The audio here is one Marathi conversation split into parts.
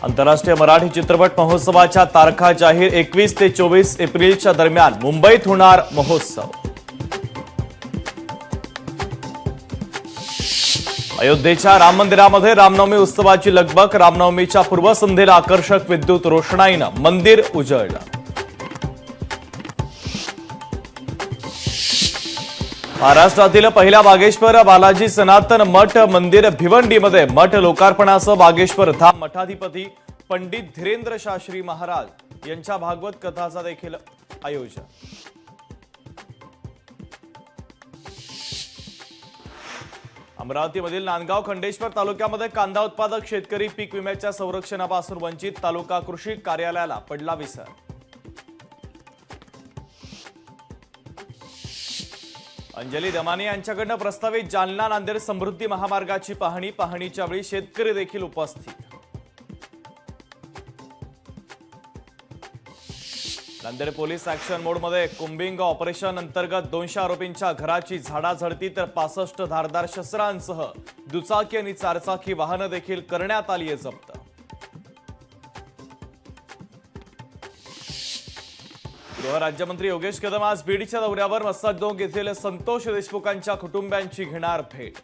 आंतरराष्ट्रीय मराठी चित्रपट महोत्सवाच्या तारखा जाहीर 21 ते 24 एप्रिलच्या दरम्यान मुंबईत होणार महोत्सव। अयोध्येच्या राम मंदिरामध्ये रामनवमी उत्सवाची लगबग। रामनवमीच्या पूर्वसंध्येला आकर्षक विद्युत रोषणाईनं मंदिर उजळलं। महाराष्ट्रातील पहिल्या बागेश्वर बालाजी सनातन मठ मंदिर भिवंडीमध्ये मठ लोकार्पणासह बागेश्वर धाम मठाधिपती पंडित धीरेंद्र शास्त्री महाराज यांच्या भागवत कथाचा देखील आयोजन। अमरावतीमधील नांदगाव खंडेश्वर तालुक्यामध्ये कांदा उत्पादक शेतकरी पीक विम्याच्या संरक्षणापासून वंचित। तालुका कृषी कार्यालयाला पडला विसर। अंजली दमानी यांच्याकडून प्रस्तावित जालना नांदेड समृद्धी महामार्गाची पाहणीच्या वेळी शेतकरी देखील उपस्थित। नांदेड पोलीस ऍक्शन मोडमध्ये कोम्बिंग ऑपरेशन अंतर्गत 200 आरोपींच्या घराची झाडाझडती तर 65 धारदार शस्त्रांसह दुचाकी आणि चारचाकी वाहनं देखील करण्यात आली आहे जप्त। गृहराज्यमंत्री योगेश कदम आज बीडच्या दौऱ्यावर। मस्साजोग येथील संतोष देशमुखांच्या कुटुंबियांची घेणार भेट।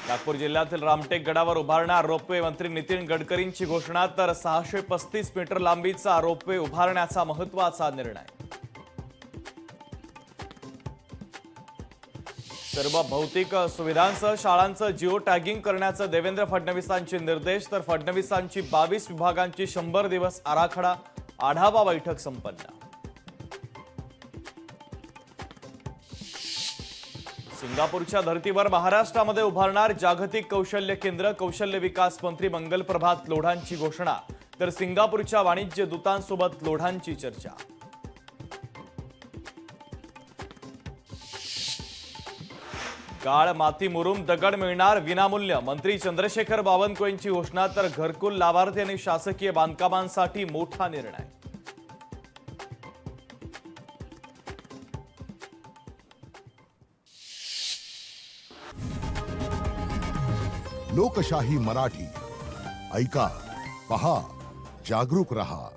नागपूर जिल्ह्यातील रामटेक गडावर उभारणार रोपवे। मंत्री नितीन गडकरींची घोषणा तर 635 मीटर लांबीचा रोपवे उभारण्याचा महत्त्वाचा निर्णय। सर्व भौतिक सुविधांसह शाळांचं जिओ टॅगिंग करण्याचे देवेंद्र फडणवीसांचे निर्देश। तर फडणवीसांची 22 विभागांची 100 दिवस आराखडा आढावा बैठक संपन्न। सिंगापूरच्या धर्तीवर महाराष्ट्रामध्ये उभारणार जागतिक कौशल्य केंद्र। कौशल्य विकास मंत्री मंगल प्रभात लोढांची घोषणा तर सिंगापूरच्या वाणिज्य दूतांसोबत लोढांची चर्चा। गाळ माती मुरुम दगड मिळणार विनामूल्य। मंत्री चंद्रशेखर बावनकुळेंची घोषणा तर घरकुल लाभार्थी आणि शासकीय बांधकामांसाठी मोठा निर्णय। लोकशाही मराठी ऐका, पहा, जागरूक रहा।